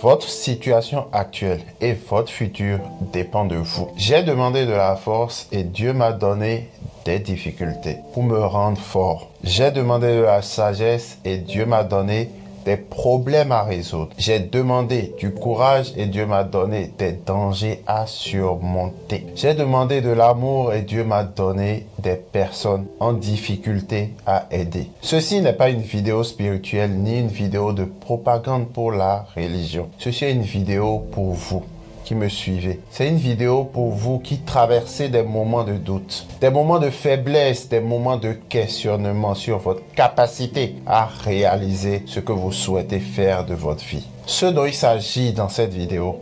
Votre situation actuelle et votre futur dépend de vous. J'ai demandé de la force et Dieu m'a donné des difficultés pour me rendre fort. J'ai demandé de la sagesse et Dieu m'a donné des problèmes à résoudre. J'ai demandé du courage et Dieu m'a donné des dangers à surmonter. J'ai demandé de l'amour et Dieu m'a donné des personnes en difficulté à aider. Ceci n'est pas une vidéo spirituelle ni une vidéo de propagande pour la religion. Ceci est une vidéo pour vous qui me suivez. C'est une vidéo pour vous qui traversez des moments de doute, des moments de faiblesse, des moments de questionnement sur votre capacité à réaliser ce que vous souhaitez faire de votre vie. Ce dont il s'agit dans cette vidéo,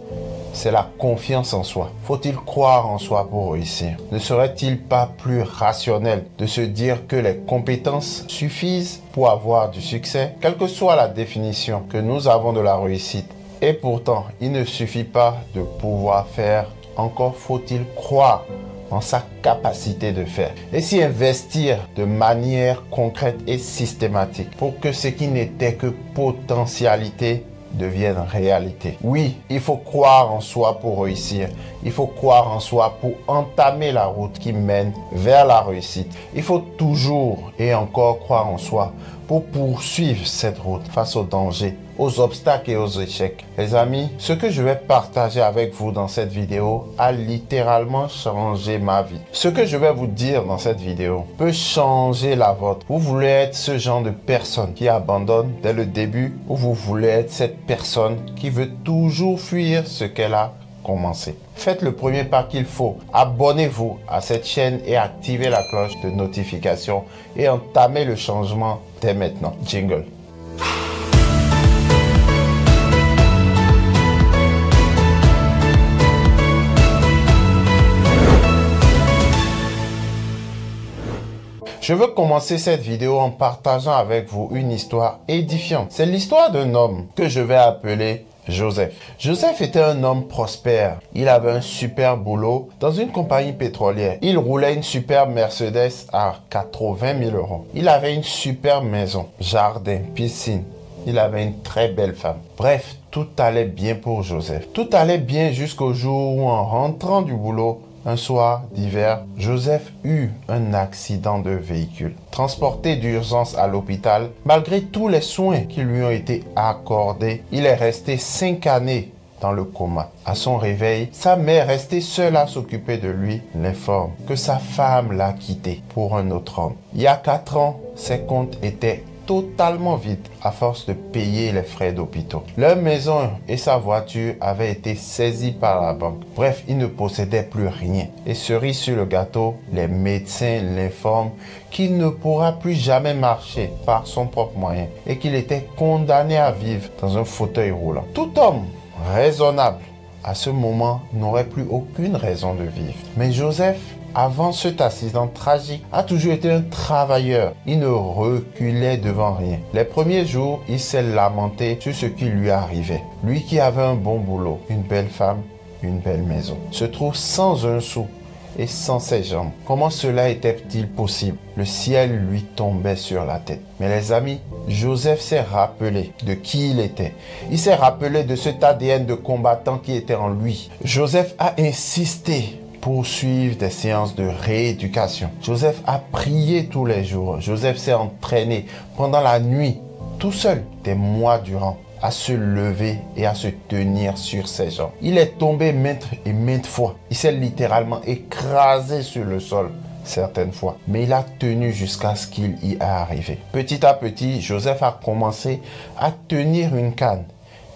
c'est la confiance en soi. Faut-il croire en soi pour réussir? Ne serait-il pas plus rationnel de se dire que les compétences suffisent pour avoir du succès, quelle que soit la définition que nous avons de la réussite? Et pourtant, il ne suffit pas de pouvoir faire, encore faut-il croire en sa capacité de faire. Et s'y investir de manière concrète et systématique pour que ce qui n'était que potentialité devienne réalité. Oui, il faut croire en soi pour réussir. Il faut croire en soi pour entamer la route qui mène vers la réussite. Il faut toujours et encore croire en soi pour poursuivre cette route face aux dangers, aux obstacles et aux échecs. Les amis, ce que je vais partager avec vous dans cette vidéo a littéralement changé ma vie. Ce que je vais vous dire dans cette vidéo peut changer la vôtre. Vous voulez être ce genre de personne qui abandonne dès le début ou vous voulez être cette personne qui veut toujours fuir ce qu'elle a commencé. Faites le premier pas qu'il faut. Abonnez-vous à cette chaîne et activez la cloche de notification et entamez le changement dès maintenant. Jingle. Je veux commencer cette vidéo en partageant avec vous une histoire édifiante. C'est l'histoire d'un homme que je vais appeler Joseph. Joseph était un homme prospère. Il avait un super boulot dans une compagnie pétrolière. Il roulait une super Mercedes à 80 000 €. Il avait une super maison, jardin, piscine. Il avait une très belle femme. Bref, tout allait bien pour Joseph. Tout allait bien jusqu'au jour où, en rentrant du boulot, un soir d'hiver, Joseph eut un accident de véhicule. Transporté d'urgence à l'hôpital, malgré tous les soins qui lui ont été accordés, il est resté 5 années dans le coma. À son réveil, sa mère, restée seule à s'occuper de lui, l'informe que sa femme l'a quitté pour un autre homme. Il y a 4 ans, ses comptes étaient totalement vide à force de payer les frais d'hôpital. Leur maison et sa voiture avaient été saisies par la banque. Bref, il ne possédait plus rien. Et cerise sur le gâteau, les médecins l'informent qu'il ne pourra plus jamais marcher par son propre moyen et qu'il était condamné à vivre dans un fauteuil roulant. Tout homme raisonnable à ce moment n'aurait plus aucune raison de vivre. Mais Joseph, avant cet accident tragique, a toujours été un travailleur. Il ne reculait devant rien. Les premiers jours, il s'est lamenté sur ce qui lui arrivait. Lui qui avait un bon boulot, une belle femme, une belle maison, se trouve sans un sou et sans ses jambes. Comment cela était-il possible? Le ciel lui tombait sur la tête. Mais les amis, Joseph s'est rappelé de qui il était. Il s'est rappelé de cet ADN de combattant qui était en lui. Joseph a insisté pour suivre des séances de rééducation. Joseph a prié tous les jours. Joseph s'est entraîné pendant la nuit, tout seul, des mois durant, à se lever et à se tenir sur ses jambes. Il est tombé maintes et maintes fois. Il s'est littéralement écrasé sur le sol certaines fois. Mais il a tenu jusqu'à ce qu'il y ait arrivé. Petit à petit, Joseph a commencé à tenir une canne.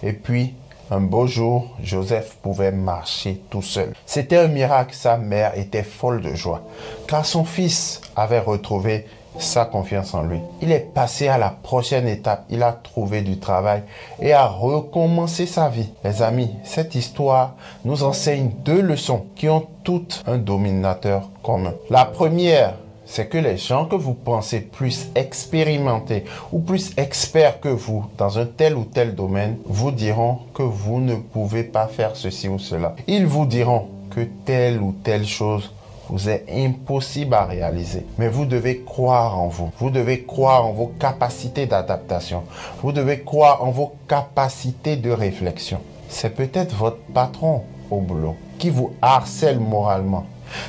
Et puis, un beau jour, Joseph pouvait marcher tout seul. C'était un miracle. Sa mère était folle de joie, car son fils avait retrouvé sa confiance en lui. Il est passé à la prochaine étape. Il a trouvé du travail et a recommencé sa vie. Les amis, cette histoire nous enseigne 2 leçons qui ont toutes un dominateur commun. La première, c'est que les gens que vous pensez plus expérimentés ou plus experts que vous dans un tel ou tel domaine vous diront que vous ne pouvez pas faire ceci ou cela. Ils vous diront que telle ou telle chose vous est impossible à réaliser. Mais vous devez croire en vous. Vous devez croire en vos capacités d'adaptation. Vous devez croire en vos capacités de réflexion. C'est peut-être votre patron au boulot qui vous harcèle moralement,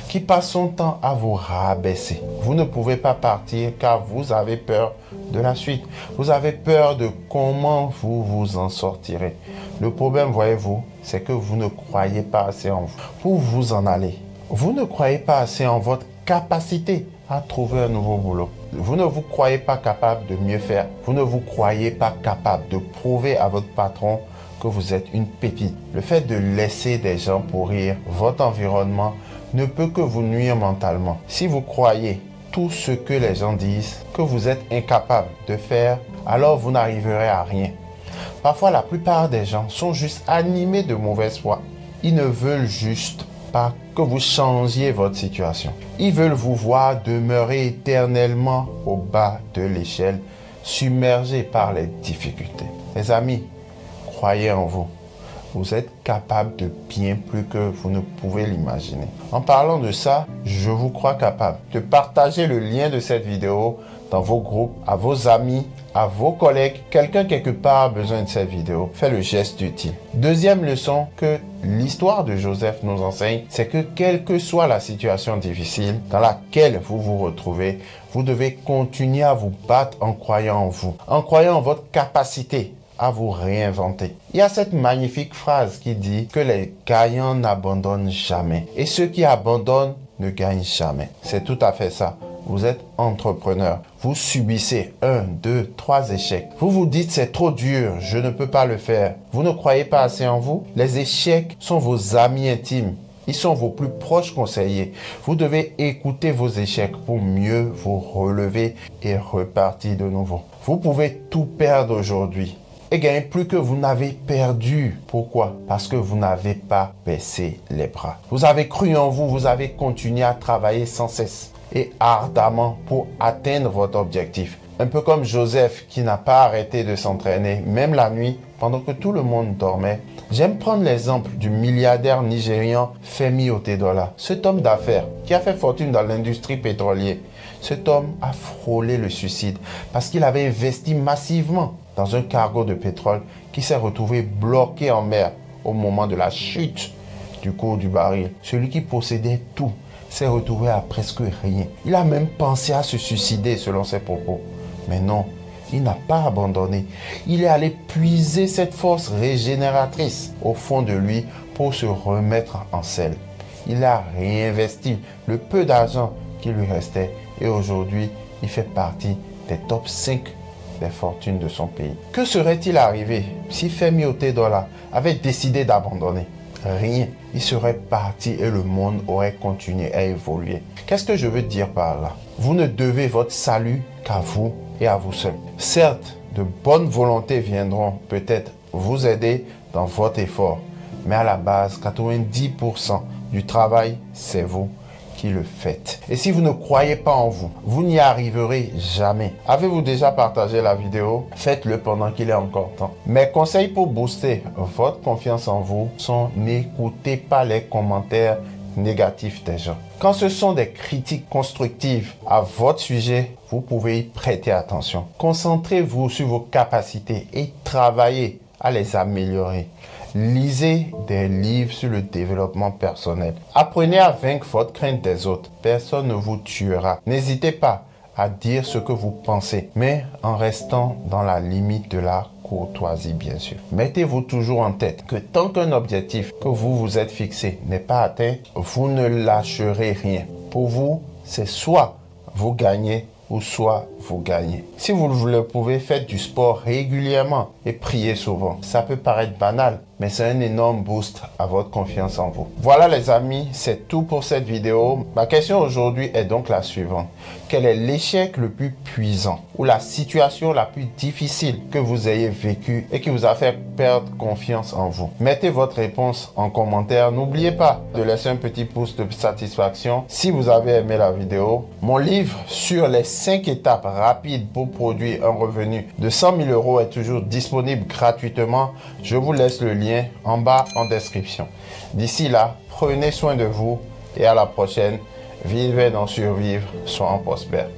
qui passe son temps à vous rabaisser. Vous ne pouvez pas partir car vous avez peur de la suite. Vous avez peur de comment vous vous en sortirez. Le problème, voyez-vous, c'est que vous ne croyez pas assez en vous pour vous en aller. Vous ne croyez pas assez en votre capacité à trouver un nouveau boulot. Vous ne vous croyez pas capable de mieux faire. Vous ne vous croyez pas capable de prouver à votre patron que vous êtes une pépite. Le fait de laisser des gens pourrir votre environnement ne peut que vous nuire mentalement. Si vous croyez tout ce que les gens disent, que vous êtes incapable de faire, alors vous n'arriverez à rien. Parfois, la plupart des gens sont juste animés de mauvaise foi. Ils ne veulent juste pas que vous changiez votre situation. Ils veulent vous voir demeurer éternellement au bas de l'échelle, submergé par les difficultés. Les amis, croyez en vous. Vous êtes capable de bien plus que vous ne pouvez l'imaginer. En parlant de ça, je vous crois capable de partager le lien de cette vidéo dans vos groupes, à vos amis, à vos collègues. Quelqu'un quelque part a besoin de cette vidéo. Faites le geste utile. Deuxième leçon que l'histoire de Joseph nous enseigne, c'est que quelle que soit la situation difficile dans laquelle vous vous retrouvez, vous devez continuer à vous battre en croyant en vous, en croyant en votre capacité à vous réinventer. Il y a cette magnifique phrase qui dit que les gagnants n'abandonnent jamais et ceux qui abandonnent ne gagnent jamais. C'est tout à fait ça. Vous êtes entrepreneur. Vous subissez 1, 2, 3 échecs. Vous vous dites c'est trop dur, je ne peux pas le faire. Vous ne croyez pas assez en vous. Les échecs sont vos amis intimes. Ils sont vos plus proches conseillers. Vous devez écouter vos échecs pour mieux vous relever et repartir de nouveau. Vous pouvez tout perdre aujourd'hui et gagner plus que vous n'avez perdu. Pourquoi? Parce que vous n'avez pas baissé les bras. Vous avez cru en vous, vous avez continué à travailler sans cesse et ardemment pour atteindre votre objectif. Un peu comme Joseph qui n'a pas arrêté de s'entraîner, même la nuit, pendant que tout le monde dormait. J'aime prendre l'exemple du milliardaire nigérian Femi Otedola. Cet homme d'affaires qui a fait fortune dans l'industrie pétrolière. Cet homme a frôlé le suicide parce qu'il avait investi massivement dans un cargo de pétrole qui s'est retrouvé bloqué en mer au moment de la chute du cours du baril. Celui qui possédait tout s'est retrouvé à presque rien. Il a même pensé à se suicider selon ses propos. Mais non, il n'a pas abandonné. Il est allé puiser cette force régénératrice au fond de lui pour se remettre en selle. Il a réinvesti le peu d'argent qui lui restait et aujourd'hui, il fait partie des top 5 des fortunes de son pays. Que serait-il arrivé si Femi Otedola avait décidé d'abandonner? Rien. Il serait parti et le monde aurait continué à évoluer. Qu'est-ce que je veux dire par là? Vous ne devez votre salut qu'à vous et à vous seul. Certes, de bonnes volontés viendront peut-être vous aider dans votre effort, mais à la base, 90% du travail, c'est vous qui le faites. Et si vous ne croyez pas en vous, vous n'y arriverez jamais. Avez-vous déjà partagé la vidéo? Faites-le pendant qu'il est encore temps. Mes conseils pour booster votre confiance en vous sont: n'écoutez pas les commentaires négatifs des gens. Quand ce sont des critiques constructives à votre sujet, vous pouvez y prêter attention. Concentrez-vous sur vos capacités et travaillez à les améliorer. Lisez des livres sur le développement personnel. Apprenez à vaincre votre crainte des autres. Personne ne vous tuera. N'hésitez pas à dire ce que vous pensez, mais en restant dans la limite de la courtoisie, bien sûr. Mettez-vous toujours en tête que tant qu'un objectif que vous vous êtes fixé n'est pas atteint, vous ne lâcherez rien. Pour vous, c'est soit vous gagnez ou soit vous gagnez. Si vous le pouvez, faites du sport régulièrement et priez souvent. Ça peut paraître banal, mais c'est un énorme boost à votre confiance en vous. Voilà les amis, c'est tout pour cette vidéo. Ma question aujourd'hui est donc la suivante. Quel est l'échec le plus puissant ou la situation la plus difficile que vous ayez vécue et qui vous a fait perdre confiance en vous? Mettez votre réponse en commentaire. N'oubliez pas de laisser un petit pouce de satisfaction si vous avez aimé la vidéo. Mon livre sur les 5 étapes rapides pour produire un revenu de 100 000 € est toujours disponible gratuitement. Je vous laisse le lien en bas en description. D'ici là, prenez soin de vous et à la prochaine. Vivre et non survivre, soyons prospères.